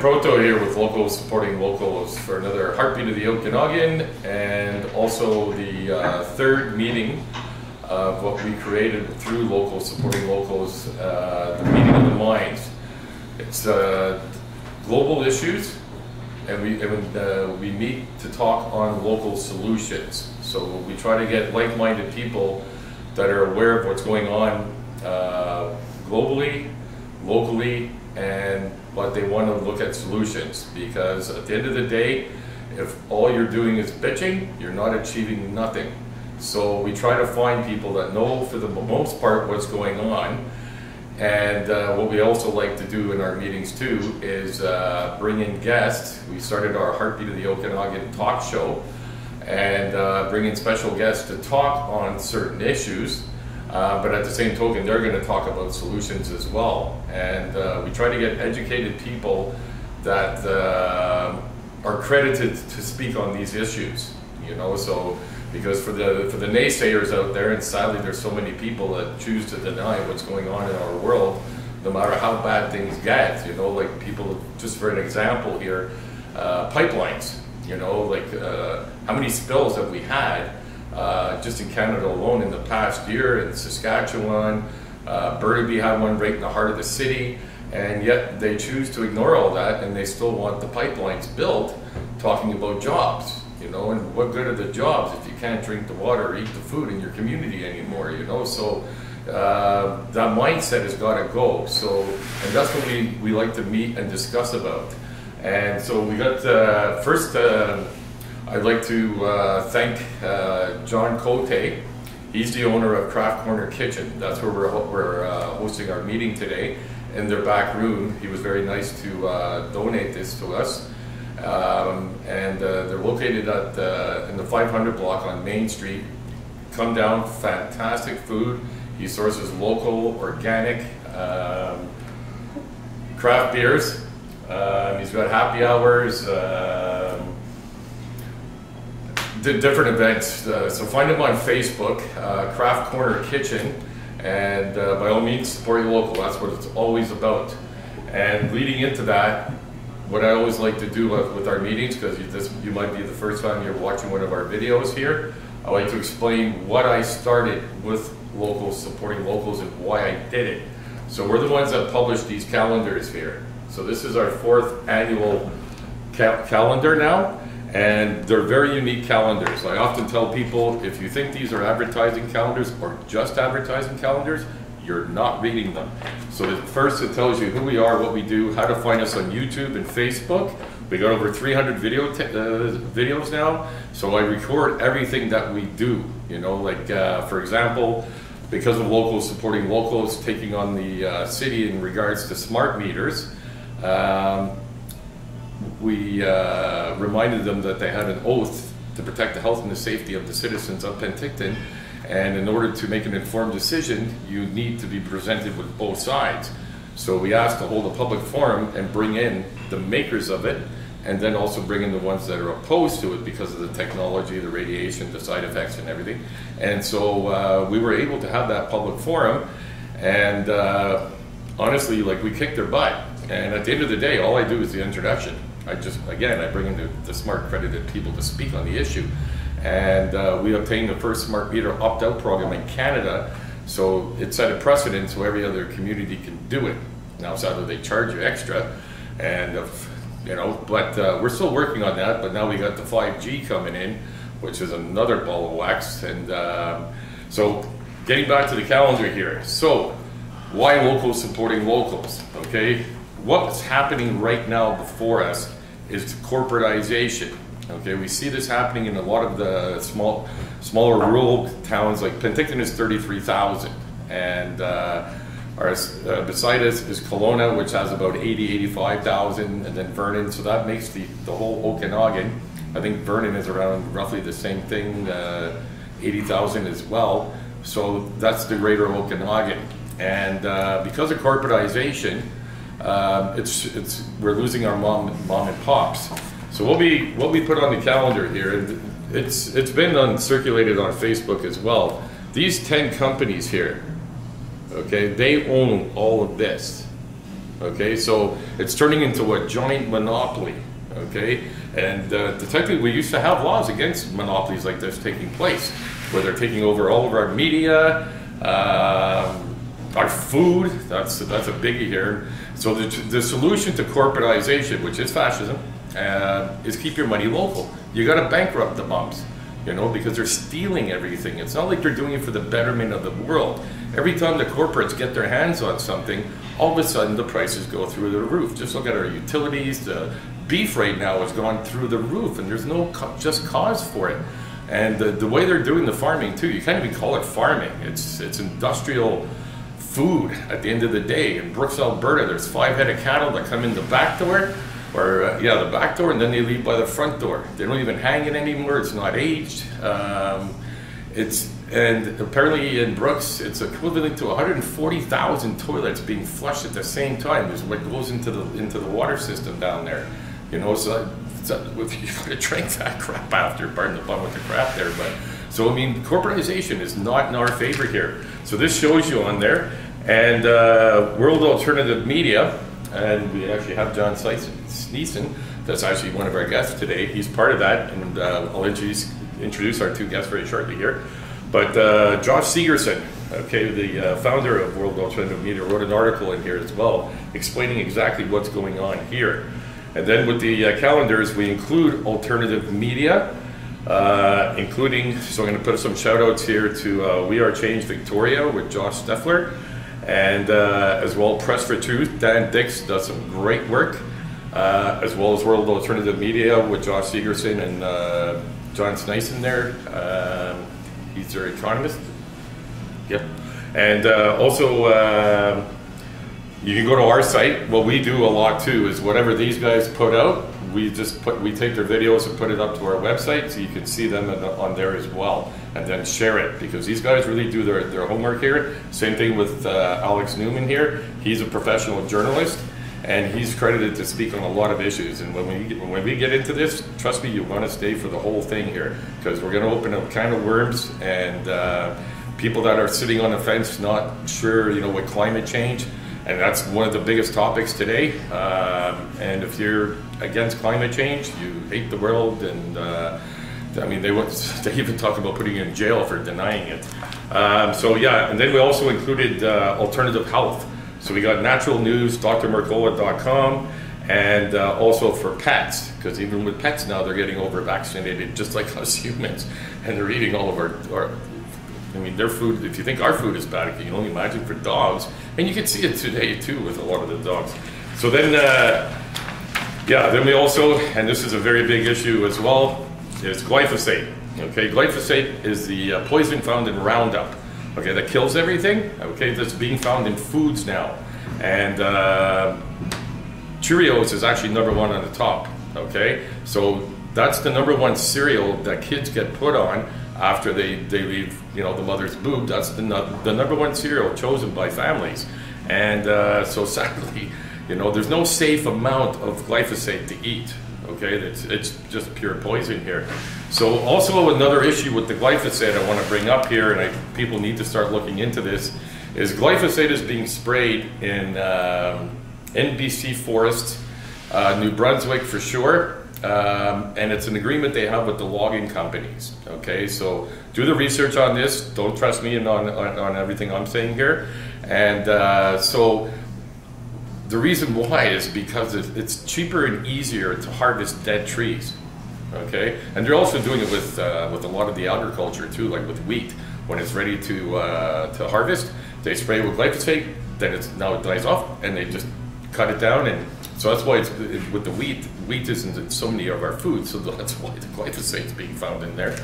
Proteau here with Locals Supporting Locals for another Heartbeat of the Okanagan, and also the third meeting of what we created through Locals Supporting Locals, the Meeting of the Minds. It's global issues, and we meet to talk on local solutions. So we try to get like-minded people that are aware of what's going on globally, locally, and but they want to look at solutions, because at the end of the day, if all you're doing is bitching, you're not achieving nothing. So we try to find people that know for the most part what's going on. And what we also like to do in our meetings too is bring in guests. We started our Heartbeat of the Okanagan talk show, and bring in special guests to talk on certain issues. But at the same token, they're going to talk about solutions as well. And we try to get educated people that are credited to speak on these issues. You know, so because for the naysayers out there, and sadly there's so many people that choose to deny what's going on in our world, no matter how bad things get. You know, like people, just for an example here, pipelines. You know, like how many spills have we had? Just in Canada alone in the past year, in Saskatchewan, Burnaby had one right in the heart of the city, and yet they choose to ignore all that, and they still want the pipelines built, talking about jobs, you know, and what good are the jobs if you can't drink the water or eat the food in your community anymore, you know? So that mindset has got to go. So, and that's what we like to meet and discuss about. And so we got first. I'd like to thank John Cote. He's the owner of Craft Corner Kitchen. That's where we're hosting our meeting today, in their back room. He was very nice to donate this to us. And they're located at in the 500 block on Main Street. Come down, fantastic food. He sources local, organic, craft beers. He's got happy hours. Different events, so find him on Facebook, Craft Corner Kitchen, and by all means support your local. That's what it's always about. And leading into that, what I always like to do with our meetings, because you might be the first time you're watching one of our videos here, I like to explain what I started with Locals Supporting Locals and why I did it. So we're the ones that publish these calendars here. So this is our 4th annual calendar now. And they're very unique calendars. I often tell people, if you think these are advertising calendars or just advertising calendars, you're not reading them. So first it tells you who we are, what we do, how to find us on YouTube and Facebook. We got over 300 videos now, so I record everything that we do. You know, like for example, because of Locals Supporting Locals taking on the city in regards to smart meters, we reminded them that they had an oath to protect the health and the safety of the citizens of Penticton, and in order to make an informed decision, you need to be presented with both sides. So we asked to hold a public forum and bring in the makers of it, and then also bring in the ones that are opposed to it because of the technology, the radiation, the side effects and everything. And so we were able to have that public forum, and honestly, like, we kicked their butt. And at the end of the day, all I do is the introduction. I bring in the smart accredited people to speak on the issue. And we obtained the first smart meter opt-out program in Canada, so it set a precedent so every other community can do it. Now, sadly, they charge you extra, and you know, but we're still working on that. But now we got the 5G coming in, which is another ball of wax. And so getting back to the calendar here. So why Locals Supporting Locals? Okay, what's happening right now before us is corporatization. Okay, we see this happening in a lot of the smaller rural towns. Like Penticton is 33,000, and beside us is Kelowna, which has about 85,000, and then Vernon. So that makes the whole Okanagan. I think Vernon is around roughly the same thing, 80,000 as well. So that's the greater Okanagan, and because of corporatization, we're losing our mom and pops. So what we put on the calendar here, it's been circulated on Facebook as well. These 10 companies here, okay, they own all of this. Okay, so it's turning into a giant monopoly. Okay, and technically we used to have laws against monopolies like this taking place, where they're taking over all of our media, our food. That's a biggie here. So the solution to corporatization, which is fascism, is keep your money local. You got to bankrupt the bums, you know, because they're stealing everything. It's not like they're doing it for the betterment of the world. Every time the corporates get their hands on something, all of a sudden the prices go through the roof. Just look at our utilities. The beef right now has gone through the roof, and there's no just cause for it. And the way they're doing the farming too, you can't even call it farming. It's industrial food at the end of the day. In Brooks, Alberta, there's 5 head of cattle that come in the back door, or the back door, and then they leave by the front door. They don't even hang it anymore. It's not aged. And apparently in Brooks, it's equivalent to 140,000 toilets being flushed at the same time. Is what goes into the water system down there. You know, so if you gotta drink that crap after, pardon the pun with the crap there, but so I mean, corporatization is not in our favor here. So this shows you on there, and World Alternative Media, and we actually have Thore Stub Sneisen. That's actually one of our guests today. He's part of that, and I'll introduce our 2 guests very shortly here. But Josh Segerson, okay, the founder of World Alternative Media, wrote an article in here as well, explaining exactly what's going on here. And then with the calendars, we include alternative media, including, so I'm going to put some shout outs here to We Are Change Victoria with Josh Steffler, and as well Press for Truth. Dan Dix does some great work, as well as World Alternative Media with Josh Segerson and Thore Sneisen there. He's their economist. Yep. And also, you can go to our site. What we do a lot too is whatever these guys put out, we take their videos and put it up to our website so you can see them on there as well, and then share it, because these guys really do their homework here. Same thing with Alex Newman here. He's a professional journalist, and he's credited to speak on a lot of issues. And when we get into this, trust me, you want to stay for the whole thing here, because we're going to open a can of worms, and people that are sitting on the fence, not sure, you know, with climate change. And that's one of the biggest topics today. And if you're against climate change, you hate the world, and I mean, they even talk about putting you in jail for denying it. So yeah, and then we also included alternative health. So we got natural news, drmercola.com, and also for pets, because even with pets now, they're getting over-vaccinated, just like us humans, and they're eating all of our I mean, their food, if you think our food is bad, you can only imagine for dogs. And you can see it today, too, with a lot of the dogs. So then, then we also, and this is a very big issue as well, is glyphosate. Okay, glyphosate is the poison found in Roundup, okay, that kills everything, okay, that's being found in foods now. And Cheerios is actually #1 on the top, okay? So that's the #1 cereal that kids get put on after they leave, you know, the mother's boob. That's the #1 cereal chosen by families. And so sadly, you know, there's no safe amount of glyphosate to eat, okay? It's just pure poison here. So also another issue with the glyphosate I want to bring up here, and people need to start looking into this, is glyphosate is being sprayed in NBC forests, New Brunswick for sure, and it's an agreement they have with the logging companies. Okay, so do the research on this. Don't trust me on everything I'm saying here. And so the reason why is because it's cheaper and easier to harvest dead trees. Okay, and they're also doing it with a lot of the agriculture too, like with wheat. When it's ready to harvest, they spray it with glyphosate. Then now it dies off, and they just cut it down. And so that's why with the wheat isn't in so many of our foods, so that's why the glyphosate is being found in there.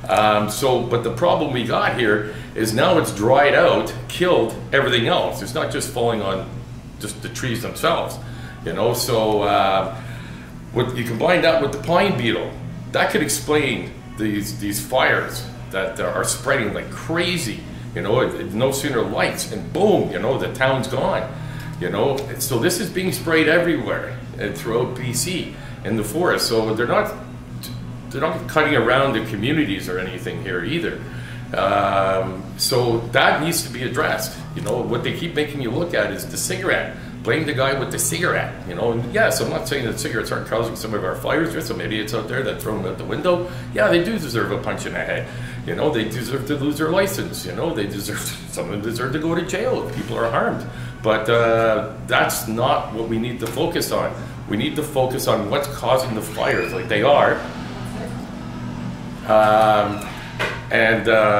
But the problem we got here is now it's dried out, killed everything else. It's not just falling on just the trees themselves, you know. So you combine that with the pine beetle, that could explain these fires that are spreading like crazy. You know, no sooner lights and boom, you know, the town's gone. You know, so this is being sprayed everywhere and throughout BC in the forest. So they're not cutting around the communities or anything here either. So that needs to be addressed. You know, what they keep making you look at is the cigarette. blame the guy with the cigarette, you know. And yes, I'm not saying that cigarettes aren't causing some of our fires. There's some idiots out there that throw them out the window. Yeah, they do deserve a punch in the head. You know, they deserve to lose their license. You know, some of them deserve to go to jail if people are harmed. But that's not what we need to focus on. We need to focus on what's causing the fires, like they are.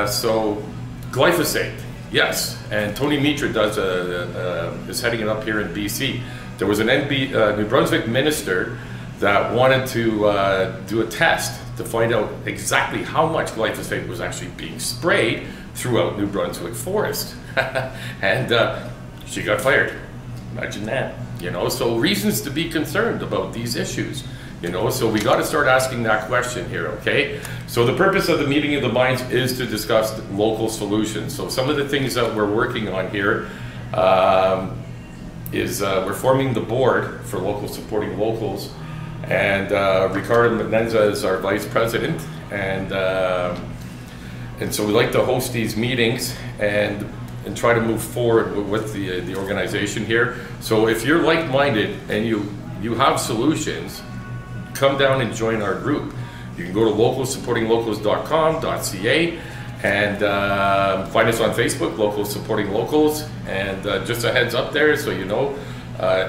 So glyphosate, yes, and Tony Mitra is heading it up here in BC. There was an New Brunswick minister that wanted to do a test to find out exactly how much glyphosate was actually being sprayed throughout New Brunswick forest. And she got fired. Imagine that. You know, so reasons to be concerned about these issues. You know, so we got to start asking that question here, okay? So the purpose of the Meeting of the Minds is to discuss local solutions. So some of the things that we're working on here is we're forming the board for local supporting locals, and Ricardo Menenza is our vice president, and so we like to host these meetings and try to move forward with the organization here. So if you're like-minded and you have solutions, come down and join our group. You can go to localsupportinglocals.com.ca and find us on Facebook, Local Supporting Locals. And just a heads up there, so you know,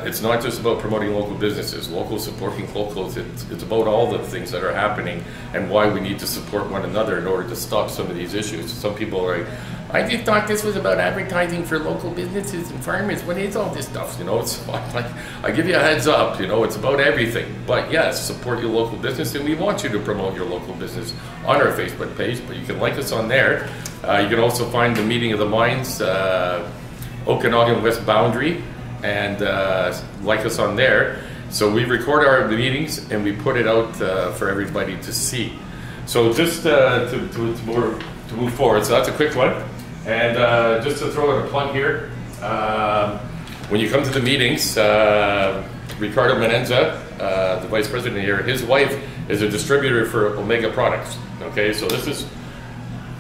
it's not just about promoting local businesses. Local Supporting Locals, it's about all the things that are happening and why we need to support one another in order to stop some of these issues. Some people are like, I just thought this was about advertising for local businesses and farmers. What is all this stuff? You know, it's like, I give you a heads up, you know, it's about everything. But yes, support your local business, and we want you to promote your local business on our Facebook page, but you can like us on there. You can also find the Meeting of the Minds, Okanagan-Boundary, and like us on there. So we record our meetings and we put it out for everybody to see. So just to move forward, so that's a quick one. And just to throw in a plug here, when you come to the meetings, Ricardo Menenza, the vice president here, his wife is a distributor for Omega products. Okay, so this is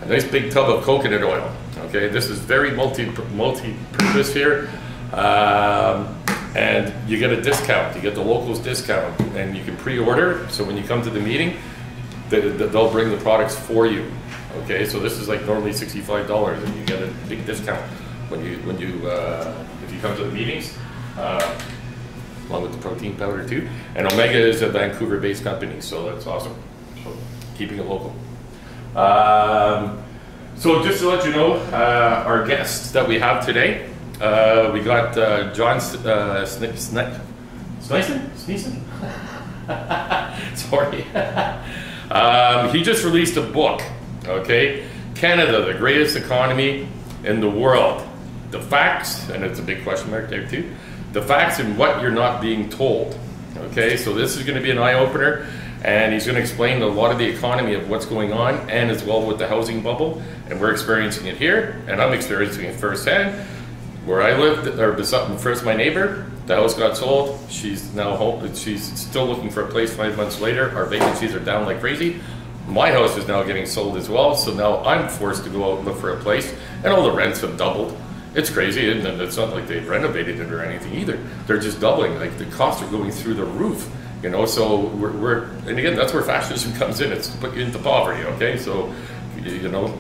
a nice big tub of coconut oil. Okay, this is very multi-purpose here. And you get a discount, you get the locals discount, and you can pre-order, so when you come to the meeting, they'll bring the products for you. Okay, so this is like normally $65, and you get a big discount if you come to the meetings, along with the protein powder too. And Omega is a Vancouver-based company, so that's awesome. So keeping it local. So just to let you know, our guests that we have today, we got John Sneisen? Sorry. He just released a book, okay? Canada, the greatest economy in the world. The facts, and it's a big question mark there too, the facts and what you're not being told, okay? So this is gonna be an eye-opener, and he's gonna explain a lot of the economy of what's going on, and as well with the housing bubble, and we're experiencing it here, and I'm experiencing it firsthand. Where I lived, or first my neighbor, the house got sold. She's now home. She's still looking for a place 5 months later. Our vacancies are down like crazy. My house is now getting sold as well, so now I'm forced to go out and look for a place, and all the rents have doubled. It's crazy, and it's not like they've renovated it or anything either. They're just doubling. Like the costs are going through the roof, you know. So and again, that's where fascism comes in. It's to put you into poverty, okay? So, you know.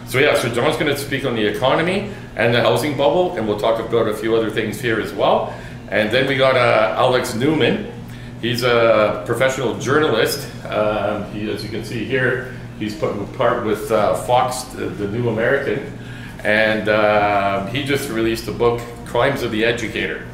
So yeah, so John's going to speak on the economy and the housing bubble, and we'll talk about a few other things here as well. And then we got Alex Newman. He's a professional journalist. As you can see here, he's putting part with Fox, the New American, and he just released a book, Crimes of the Educator.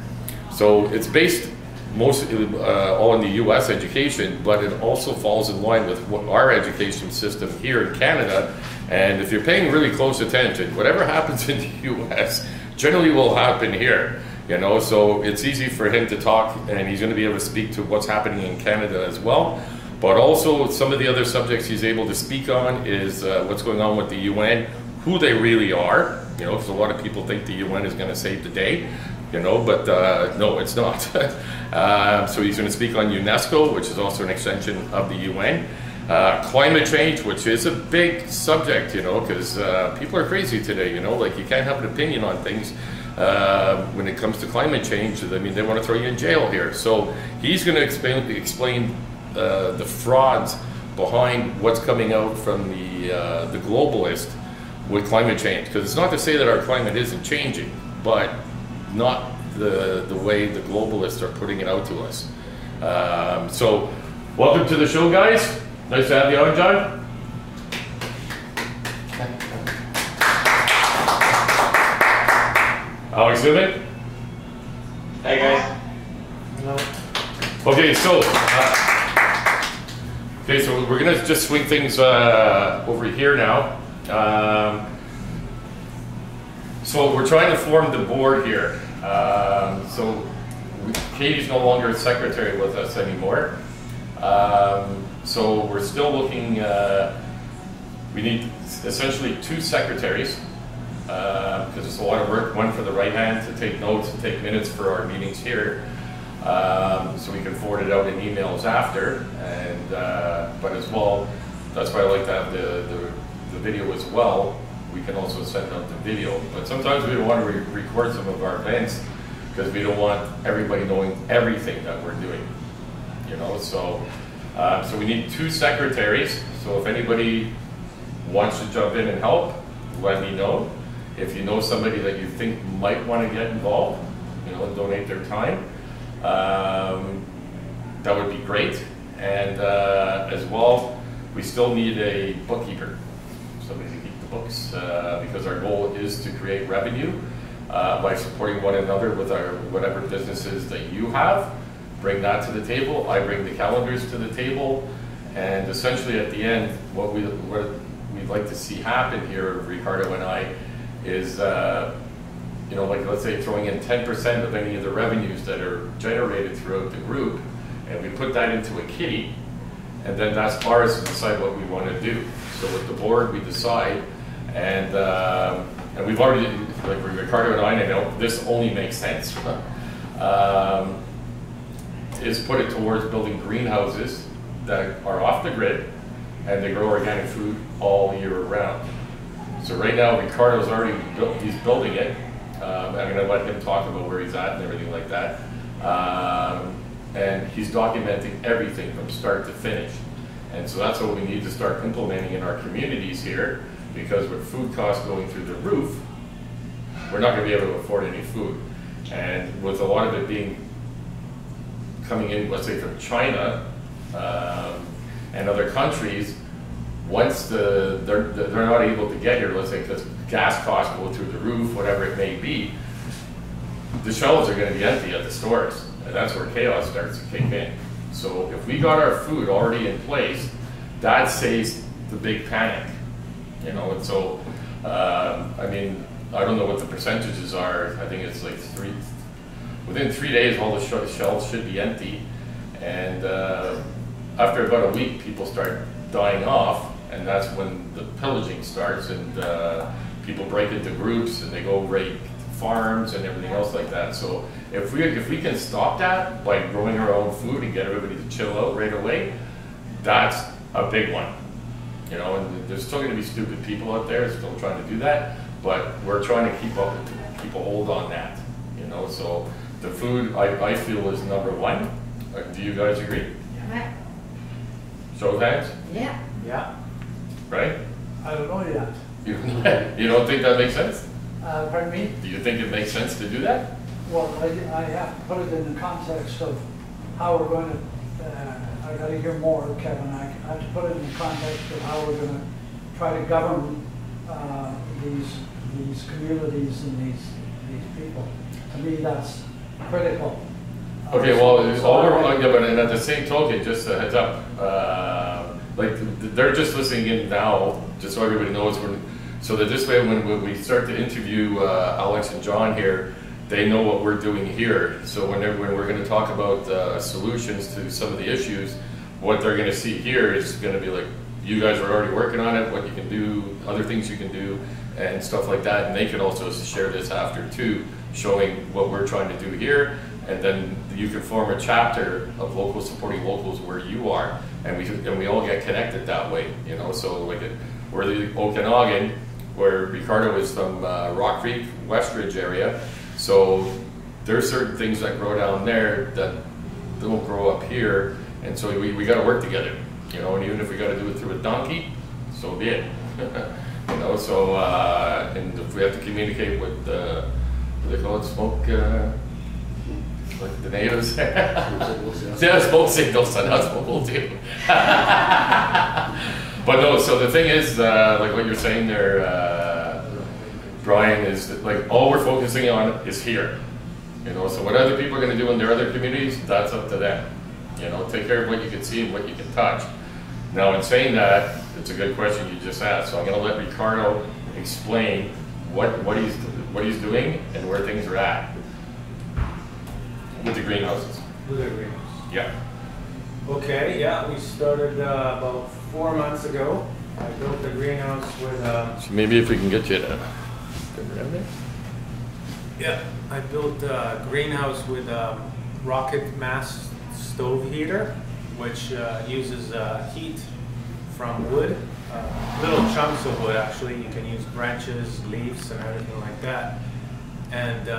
So it's based mostly all in the U.S. education, but it also falls in line with what our education system here in Canada. And if you're paying really close attention, whatever happens in the U.S. generally will happen here, you know. So it's easy for him to talk, and he's going to be able to speak to what's happening in Canada as well. But also some of the other subjects he's able to speak on is what's going on with the UN, who they really are, you know, because a lot of people think the UN is going to save the day, you know, but no, it's not. So he's going to speak on UNESCO, which is also an extension of the UN. Climate change, which is a big subject, you know, because people are crazy today, you know, like you can't have an opinion on things. when it comes to climate change, I mean, they want to throw you in jail here. So he's going to explain the frauds behind what's coming out from the globalist with climate change. Because it's not to say that our climate isn't changing, but not the way the globalists are putting it out to us. So welcome to the show, guys. Nice to have you on, John. Alex Newman. Hey guys. Hello. Okay, so we're gonna just swing things over here now. So we're trying to form the board here. So Katie's no longer secretary with us anymore. So we're still looking. We need essentially 2 secretaries. Because it's a lot of work, one for the right hand to take notes and take minutes for our meetings here, so we can forward it out in emails after, and but as well, that's why I like to have the video as well. We can also send out the video, but sometimes we don't want to record some of our events because we don't want everybody knowing everything that we're doing, you know. So so we need 2 secretaries, so if anybody wants to jump in and help, let me know. If you know somebody that you think might want to get involved, you know, and donate their time, that would be great. And as well, we still need a bookkeeper, somebody to keep the books, because our goal is to create revenue by supporting one another with our whatever businesses that you have. Bring that to the table. I bring the calendars to the table, and essentially at the end, what we'd like to see happen here, Ricardo and I, is, you know, like let's say throwing in 10% of any of the revenues that are generated throughout the group, and we put that into a kitty, and then that's ours to decide what we want to do. So with the board, we decide, and we've already, like Ricardo and I know, this only makes sense, is put it towards building greenhouses that are off the grid, and they grow organic food all year round. So right now, Ricardo's already built, he's building it. I'm gonna let him talk about where he's at and everything like that. And he's documenting everything from start to finish. And so that's what we need to start implementing in our communities here, because with food costs going through the roof, we're not gonna be able to afford any food. And with a lot of it being coming in, let's say from China and other countries, once they're not able to get here, let's say because gas costs go through the roof, whatever it may be, the shelves are going to be empty at the stores, and that's where chaos starts to kick in. So if we got our food already in place, that saves the big panic, you know. And so, I mean, I don't know what the percentages are. I think it's like within 3 days, all the shelves should be empty, and after about a week, people start dying off. And that's when the pillaging starts, and people break into groups and they go raid farms and everything else like that. So if we can stop that by growing our own food and get everybody to chill out right away, that's a big one. You know, and there's still going to be stupid people out there still trying to do that, but we're trying to keep a hold on that. You know, so the food I feel is number 1. Do you guys agree? Yeah. Show of hands? Yeah. Yeah. Right? I don't know yet. You don't think that makes sense? Pardon me? Do you think it makes sense to do that? Well, I have to put it in the context of how we're going to, I got to hear more, Kevin. I have to put it in the context of how we're going to try to govern these communities and these people. To me, that's critical. Okay, well, but and at the same token, just a heads up, like they're just listening in now, just so everybody knows, so that this way when we start to interview Alex and John here, they know what we're doing here. So when we're going to talk about solutions to some of the issues, what they're going to see here is going to be like, you guys are already working on it, what you can do, other things you can do, and stuff like that. And they can also share this after too, showing what we're trying to do here. And then you can form a chapter of local supporting locals where you are, and we all get connected that way, you know. So like we're the Okanagan, where Ricardo is from Rock Creek, Westridge area. So there's certain things that grow down there that don't grow up here, and so we got to work together, you know. And even if we got to do it through a donkey, so be it. You know, so and if we have to communicate with what do they call it, smoke, like the natives. Yeah, smoke signals, not smoke too. But no, so the thing is, like what you're saying there, Brian, is that like all we're focusing on is here. You know, so what other people are going to do in their other communities, that's up to them. You know, take care of what you can see and what you can touch. Now, in saying that, it's a good question you just asked. So I'm going to let Ricardo explain what he's doing and where things are at with the greenhouses. With the greenhouse. Yeah. Okay, yeah, we started about 4 months ago. I built the greenhouse with So maybe if we can get you to come around there. yeah, I built a greenhouse with a rocket mass stove heater, which uses heat from wood, little chunks of wood actually. You can use branches, leaves, and everything like that. And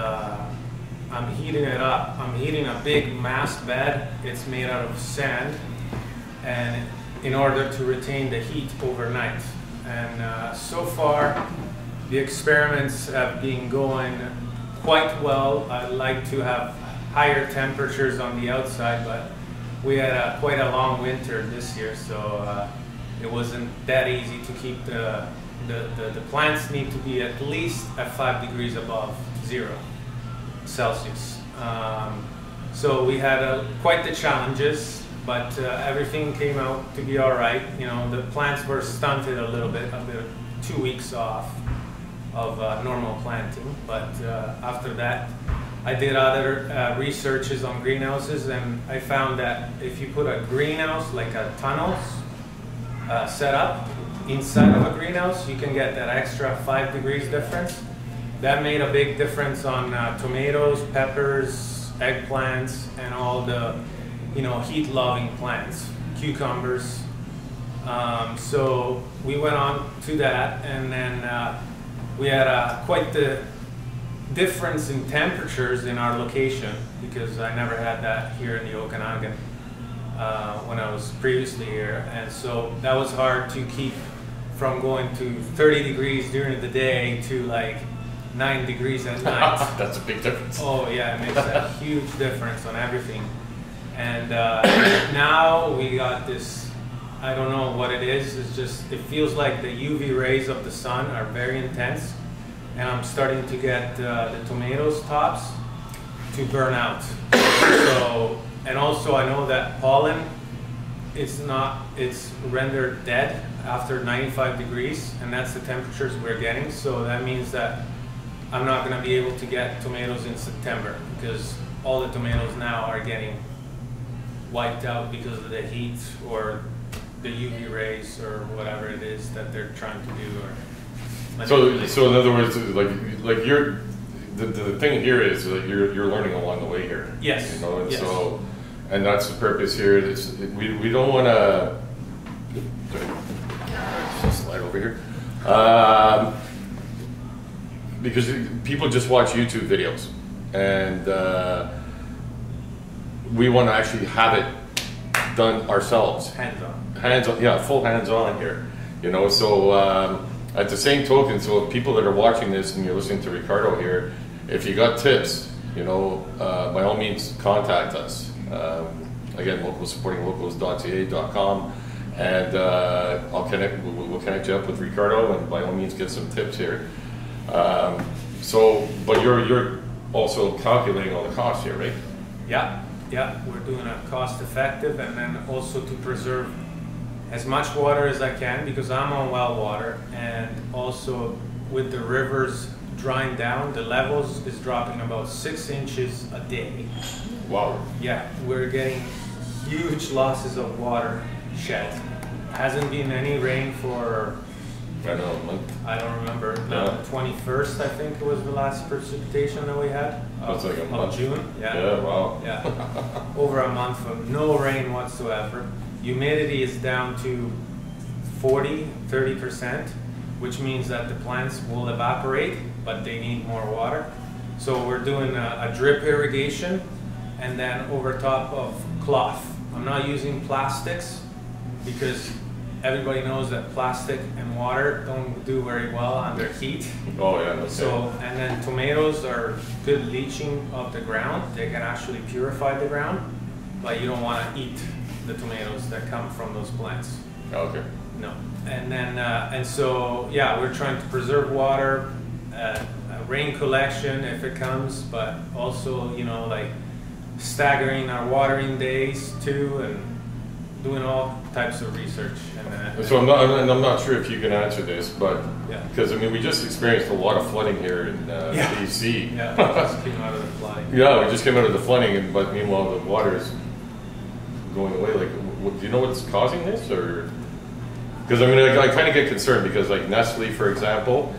I'm heating it up. I'm heating a big mast bed. It's made out of sand, and in order to retain the heat overnight. And so far, the experiments have been going quite well. I'd like to have higher temperatures on the outside, but we had quite a long winter this year, so it wasn't that easy to keep the plants need to be at least at 5 degrees above 0 Celsius. So we had quite the challenges, but everything came out to be all right. You know, the plants were stunted a little bit, about 2 weeks off of normal planting, but after that I did other researches on greenhouses, and I found that if you put a greenhouse, like a tunnels set up inside of a greenhouse, you can get that extra 5 degrees difference. That made a big difference on tomatoes, peppers, eggplants, and all the, you know, heat-loving plants, cucumbers. So we went on to that, and then we had quite the difference in temperatures in our location, because I never had that here in the Okanagan when I was previously here, and so that was hard to keep from going to 30 degrees during the day to like 9 degrees at night. That's a big difference. Oh yeah, it makes a huge difference on everything. And now we got this, I don't know what it is, it's just, it feels like the UV rays of the sun are very intense, and I'm starting to get the tomatoes tops to burn out. So, and also I know that pollen, it's rendered dead after 95 degrees, and that's the temperatures we're getting. So that means that I'm not going to be able to get tomatoes in September, because all the tomatoes now are getting wiped out because of the heat or the UV rays or whatever it is that they're trying to do. Or So in other words, like you're the thing here is that you're learning along the way here. Yes. You know, and yes. so, and that's the purpose here. We don't want to slide over here. Because people just watch YouTube videos, and we want to actually have it done ourselves. Hands-on. Yeah, full hands-on here. You know, so at the same token, so people that are watching this and you're listening to Ricardo here, if you got tips, you know, by all means contact us. Again, supportinglocals.ca.com, and we'll connect you up with Ricardo, and by all means get some tips here. So, but you're also calculating all the costs here, right? Yeah, we're doing a cost-effective, and then also to preserve as much water as I can, because I'm on well water, and also with the rivers drying down, the levels is dropping about 6 inches a day. Wow. Yeah, we're getting huge losses of water shed. Hasn't been any rain for, I don't know, a month. I don't remember, Yeah. the 21st I think it was the last precipitation that we had. That's like a month. Of June. Yeah, wow. Yeah, over a month of no rain whatsoever. Humidity is down to 30%, which means that the plants will evaporate, but they need more water. So we're doing a drip irrigation and then over top of cloth. I'm not using plastics because everybody knows that plastic and water don't do very well under heat. Oh yeah. Okay. So, and then tomatoes are good leaching of the ground. They can actually purify the ground, but you don't want to eat the tomatoes that come from those plants. Okay. No. And then, and so, yeah, we're trying to preserve water, rain collection if it comes, but also, you know, like staggering our watering days too, and doing all types of research. And so I'm not sure if you can answer this, but yeah, because I mean we just experienced a lot of flooding here in BC. Yeah, we just came out of the flooding. Yeah, we just came out of the flooding, but meanwhile the water is going away. Like, do you know what's causing this, or? Because I mean, I kind of get concerned because like Nestle, for example,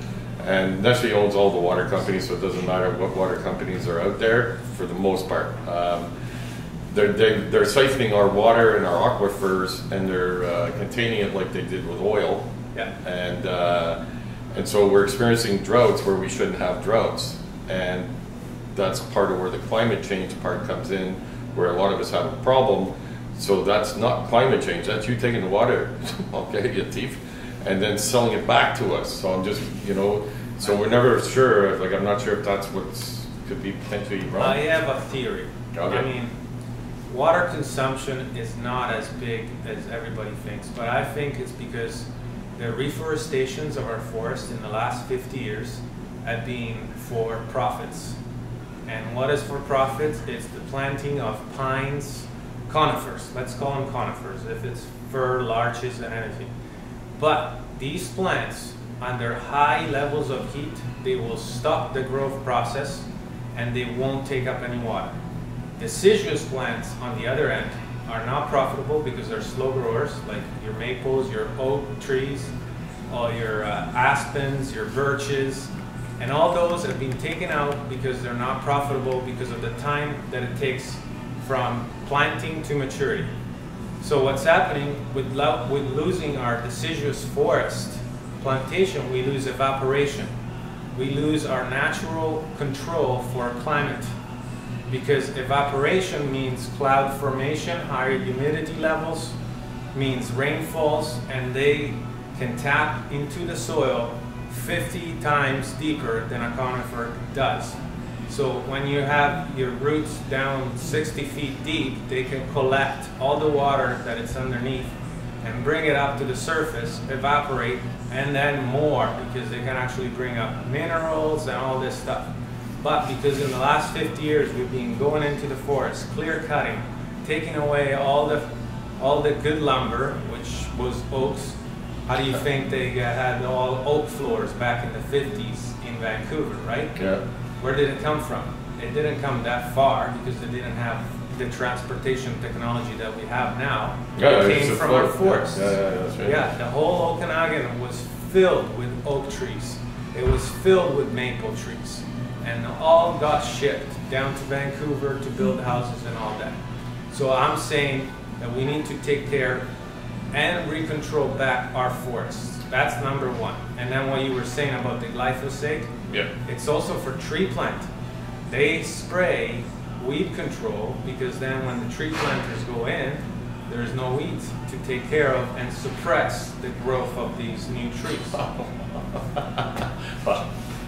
and Nestle owns all the water companies, so it doesn't matter what water companies are out there for the most part. They're siphoning our water and our aquifers, and they're containing it like they did with oil. Yeah. And so we're experiencing droughts where we shouldn't have droughts, and that's part of where the climate change part comes in, where a lot of us have a problem. So that's not climate change, that's you taking the water, okay, your teeth, and then selling it back to us. So I'm just, you know, so we're never sure, like I'm not sure if that's what could be potentially wrong. I have a theory. Okay. I mean, water consumption is not as big as everybody thinks, but I think it's because the reforestations of our forests in the last 50 years have been for profits. And what is for profits? It's the planting of pines, conifers, let's call them conifers, if it's fir, larches, and anything. But these plants, under high levels of heat, they will stop the growth process and they won't take up any water. Deciduous plants, on the other end, are not profitable because they're slow growers, like your maples, your oak trees, all your aspens, your birches, and all those have been taken out because they're not profitable because of the time that it takes from planting to maturity. So what's happening with losing our deciduous forest plantation, we lose evaporation. We lose our natural control for climate, because evaporation means cloud formation, higher humidity levels, means rainfalls, and they can tap into the soil 50 times deeper than a conifer does. So when you have your roots down 60 feet deep, they can collect all the water that is underneath and bring it up to the surface, evaporate, and then more, because they can actually bring up minerals and all this stuff. But because in the last 50 years we've been going into the forest, clear cutting, taking away all the good lumber, which was oaks. How do you think they had all oak floors back in the 50s in Vancouver, right? Yeah. Where did it come from? It didn't come that far because they didn't have the transportation technology that we have now. Yeah, it came from our forests. Yeah, that's right. Yeah, the whole Okanagan was filled with oak trees. It was filled with maple trees. And all got shipped down to Vancouver to build houses and all that. So I'm saying that we need to take care and recontrol back our forests. That's number one. And then what you were saying about the glyphosate, Yeah. it's also for tree plant. They spray weed control because then when the tree planters go in, there's no weeds to take care of and suppress the growth of these new trees.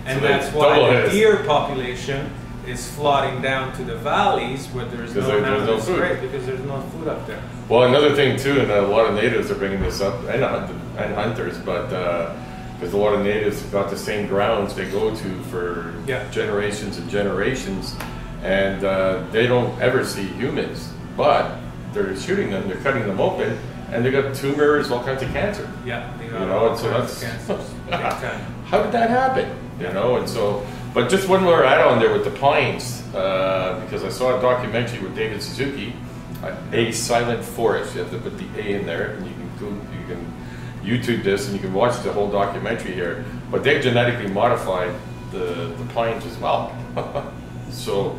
And So that's why the hit. deer population is flooding down to the valleys where there's no amount of spray because there's no food up there. Well, another thing too, and a lot of natives are bringing this up, and hunters, but because a lot of natives have got the same grounds they go to for generations and generations, and they don't ever see humans, but they're shooting them, they're cutting them open, and they got tumors, all kinds of cancer. Yeah, they got You know, all and so kinds that's of cancers. how did that happen? You know, and so, but just one more add-on there with the pines, because I saw a documentary with David Suzuki, A Silent Forest. You have to put the A in there, and you can YouTube this, and you can watch the whole documentary here. But they've genetically modified the pines as well. So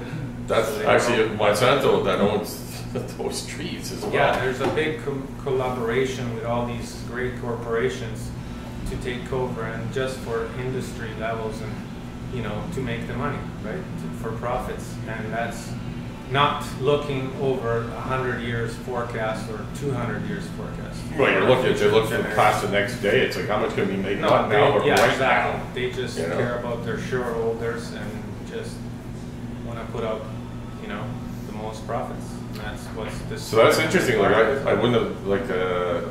that's actually Monsanto that owns those trees as well. Yeah, there's a big collaboration with all these great corporations to take over, and just for industry levels, and you know, to make the money, right? For profits, and that's not looking over 100 years forecast or 200 years forecast. Well, you're looking at, they look for past the next day. It's like, how much can we make not now or yeah, right exactly. now? They just care about their shareholders and just want to put out, you know, the most profits. And that's what's this. So that's interesting. Like I wouldn't have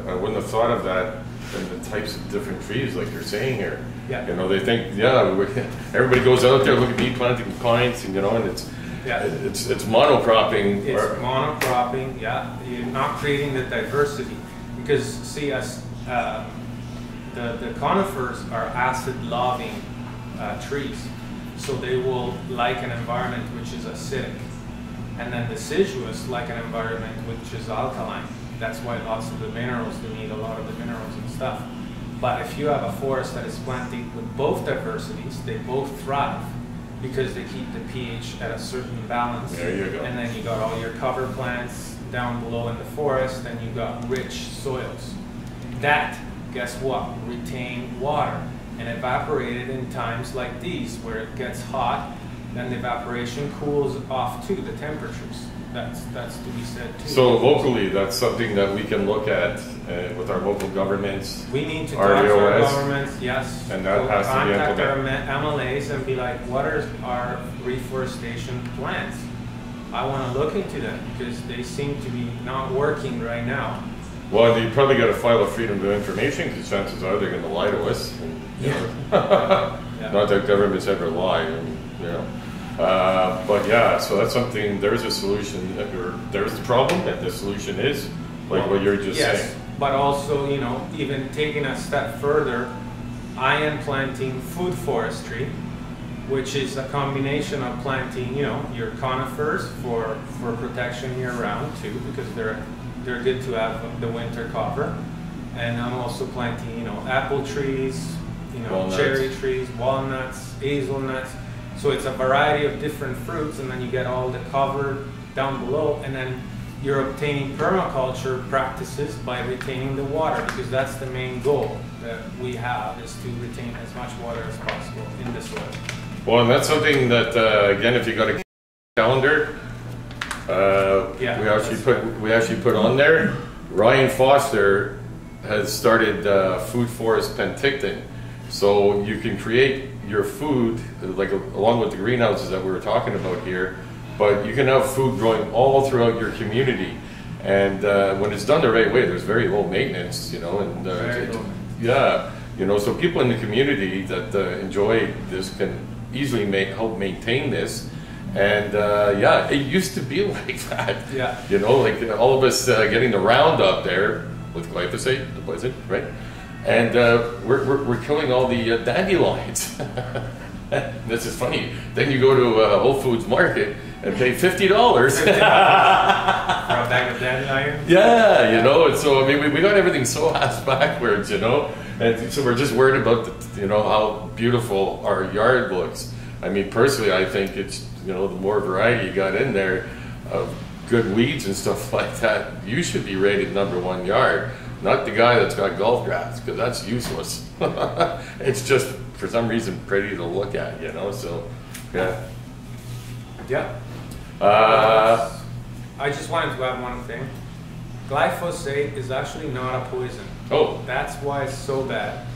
I wouldn't have thought of that in the types of different trees like you're saying here. Yeah. You know, they think everybody goes out there, look at me planting pines, and you know, and it's monocropping. It's monocropping. Yeah, you're not creating the diversity because see, as the conifers are acid-loving trees, so they will like an environment which is acidic, and then deciduous like an environment which is alkaline. That's why lots of the minerals, they need a lot of the minerals and stuff. But if you have a forest that is planted with both diversities, they both thrive because they keep the pH at a certain balance. There you go. And then you got all your cover plants down below in the forest, and you got rich soils. That, guess what, retain water and evaporate it in times like these where it gets hot, then the evaporation cools off too, the temperatures. That's to be said too. So locally, that's something that we can look at with our local governments. We need to talk to our governments, yes. And that has to be contact implemented. our MLAs and be like, what are our reforestation plans? I want to look into them because they seem to be not working right now. Well, you probably got to file a freedom of information because chances are they're going to lie to us. And, you know, not that governments ever lie, and, you know. But yeah, so that's something, there's a solution, there's the problem, and the solution is like what you're just saying. But also, you know, even taking a step further, I am planting food forestry, which is a combination of planting, you know, your conifers for protection year round too, because they're good to have the winter cover. And I'm also planting, you know, apple trees, you know, walnuts, cherry trees, walnuts, hazelnuts. So it's a variety of different fruits, and then you get all the cover down below, and then you're obtaining permaculture practices by retaining the water, because that's the main goal that we have, is to retain as much water as possible in the soil. Well, and that's something that, again, if you got a calendar, we actually put on there. Ryan Foster has started Food Forest Penticton, so you can create your food, like along with the greenhouses that we were talking about here, but you can have food growing all throughout your community, and when it's done the right way, there's very low maintenance, you know, and yeah, you know, so people in the community that enjoy this can easily help maintain this. And yeah, it used to be like that. Yeah, you know, like all of us getting the Roundup there with glyphosate, the poison, right? And we're killing all the dandelions. This is funny. Then you go to Whole Foods Market and pay $50 for a bag of dandelions. Yeah, you know. And so I mean, we got everything so ass backwards, you know. And so we're just worried about you know, how beautiful our yard looks. I mean, personally, I think it's, you know, the more variety you got in there of good weeds and stuff like that, you should be rated #1 yard. Not the guy that's got golf grass, because that's useless. It's just, for some reason, pretty to look at, you know, so, yeah. Yeah. I just wanted to add one thing. Glyphosate is actually not a poison. Oh. That's why it's so bad.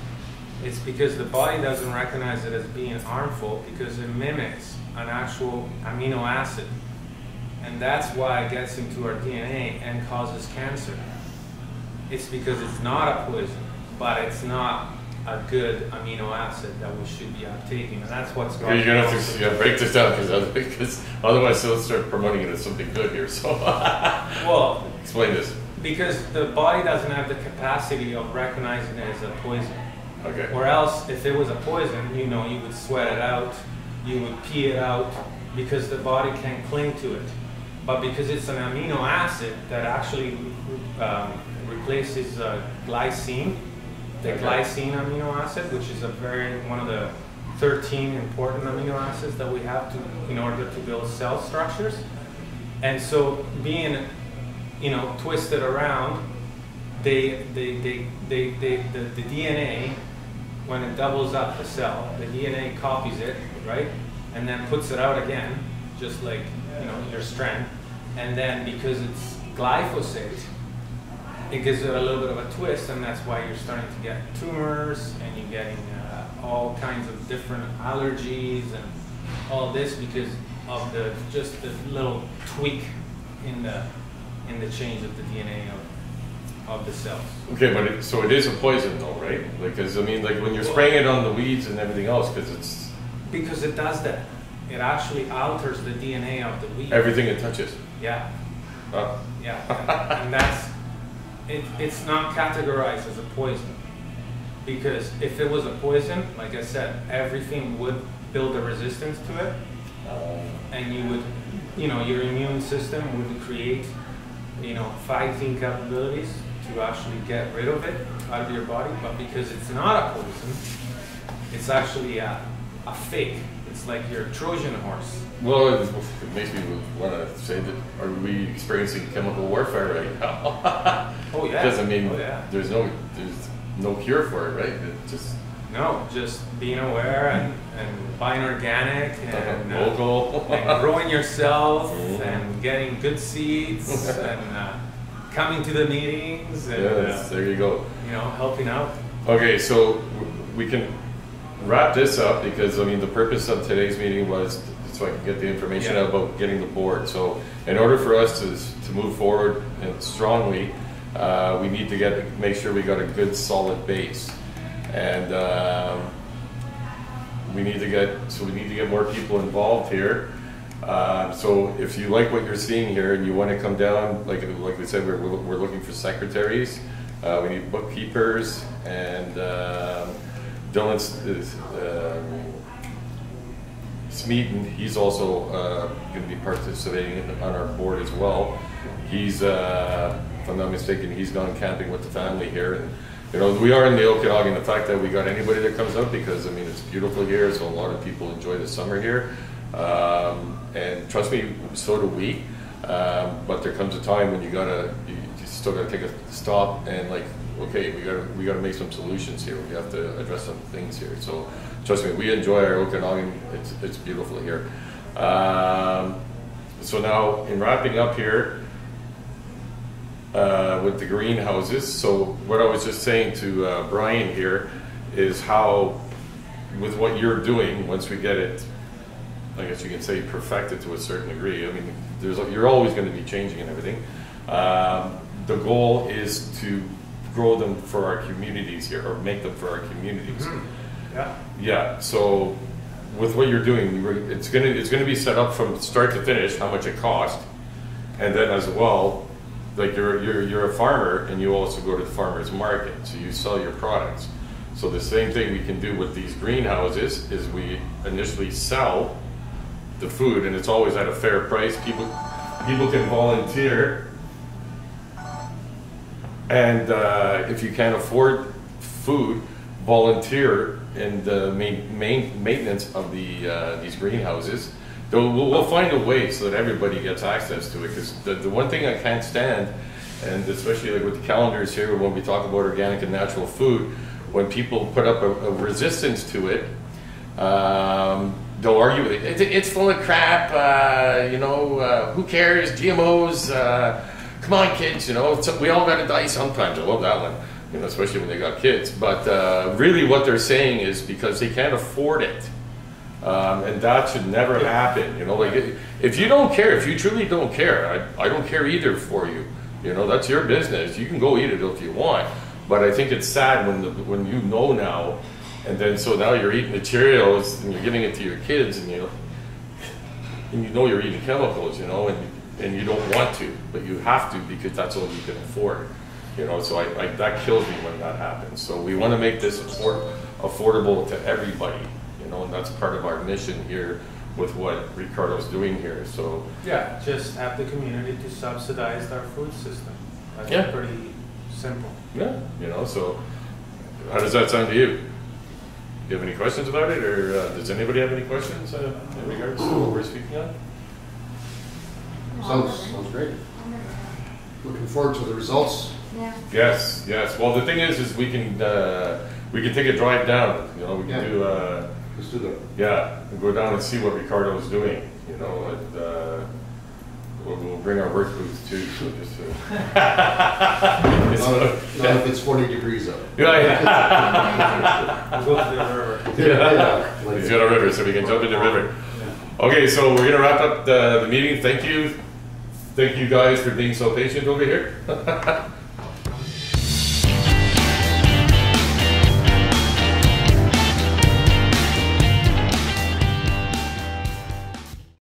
It's because the body doesn't recognize it as being harmful because it mimics an actual amino acid. And that's why it gets into our DNA and causes cancer. It's because it's not a poison, but it's not a good amino acid that we should be taking, and that's what's going on. You're going to have to break this down, because otherwise they'll start promoting it as something good here. So, well, explain this. Because the body doesn't have the capacity of recognizing it as a poison. Okay. Or else, if it was a poison, you know, you would sweat it out, you would pee it out, because the body can't cling to it. But because it's an amino acid that actually replaces glycine, the glycine amino acid, which is one of the 13 important amino acids that we have in order to build cell structures. And so, being, you know, twisted around, the DNA when it doubles up the cell, the DNA copies it, right? And then puts it out again, just like, you know, your strand. And then because it's glyphosate, it gives it a little bit of a twist, and that's why you're starting to get tumors, and you're getting all kinds of different allergies and all this because of just the little tweak in the change of the DNA of the cells. Okay, but so it is a poison though, right? Because I mean, like when you're spraying it on the weeds and everything else, because it does that. It actually alters the DNA of the weed. Everything it touches. Yeah. Yeah, and that's it's not categorized as a poison, because if it was a poison, like I said, everything would build a resistance to it, and you would, you know, your immune system would create, you know, fighting capabilities to actually get rid of it out of your body. But because it's not a poison, it's actually a fake. It's like your Trojan horse. Well, it makes me want to say that, are we experiencing chemical warfare right now? Oh yeah. Because I mean, oh, yeah. there's no cure for it, right? Just being aware and buying organic and local and growing yourself and getting good seeds and coming to the meetings and there you go. You know, helping out. Okay, so we can wrap this up, because I mean the purpose of today's meeting was so I can get the information out about getting the board. So in order for us to move forward and strongly, we need to make sure we got a good solid base, and we need to get more people involved here. So if you like what you're seeing here and you want to come down, like we said, we're looking for secretaries. We need bookkeepers, and Dylan Smeaton, he's also going to be participating on our board as well. He's, if I'm not mistaken, he's gone camping with the family here. And you know, we are in the Okanagan. The fact that we got anybody that comes out, because I mean it's beautiful here, so a lot of people enjoy the summer here. And trust me, so do we. But there comes a time when you still gotta take a stop and like, okay, we gotta make some solutions here. We have to address some things here. So trust me, we enjoy our Okanagan. It's beautiful here. So now in wrapping up here with the greenhouses. So what I was just saying to Brian here is how, with what you're doing, once we get it, I guess you can say perfected to a certain degree. I mean, you're always going to be changing and everything. The goal is to grow them for our communities here, or make them for our communities. Yeah. Yeah. So with what you're doing, it's gonna be set up from start to finish, how much it costs, and then as well, like you're a farmer and you also go to the farmer's market, so you sell your products. So the same thing we can do with these greenhouses is we initially sell the food, and it's always at a fair price. People can volunteer, and if you can't afford food, volunteer in the maintenance of these greenhouses. We'll find a way so that everybody gets access to it, because the one thing I can't stand, and especially like with the calendars here when we talk about organic and natural food, when people put up a resistance to it, they'll argue with it. It's full of crap, who cares, GMOs, come on kids, we all gotta die sometimes. I love that one, especially when they got kids. But really what they're saying is because they can't afford it. And that should never happen, like if you don't care, if you truly don't care, I don't care either for you, that's your business. You can go eat it if you want, but I think it's sad when you know now, and then so now you're eating the Cheerios and you're giving it to your kids, and you're eating chemicals, and you don't want to, but you have to because that's all you can afford, so that kills me when that happens. So we want to make this affordable to everybody. And that's part of our mission here with what Ricardo's doing here. So yeah, just have the community to subsidize our food system. That's pretty simple. Yeah, so how does that sound to you? Do you have any questions about it, or does anybody have any questions in regards to what we're speaking on? Sounds great. Looking forward to the results. Yeah. Yes. Well, the thing is we can we can take a drive down. You know, we can Yeah. do. Let's do that. Yeah, and go down and see what Ricardo's doing. You know, and we'll bring our work boots too. So just. Not if it's 40 degrees out. Yeah. We'll go to the river. Yeah. Like, He's got a river, so we can jump in the river. Okay, so we're gonna wrap up the meeting. Thank you guys for being so patient over here.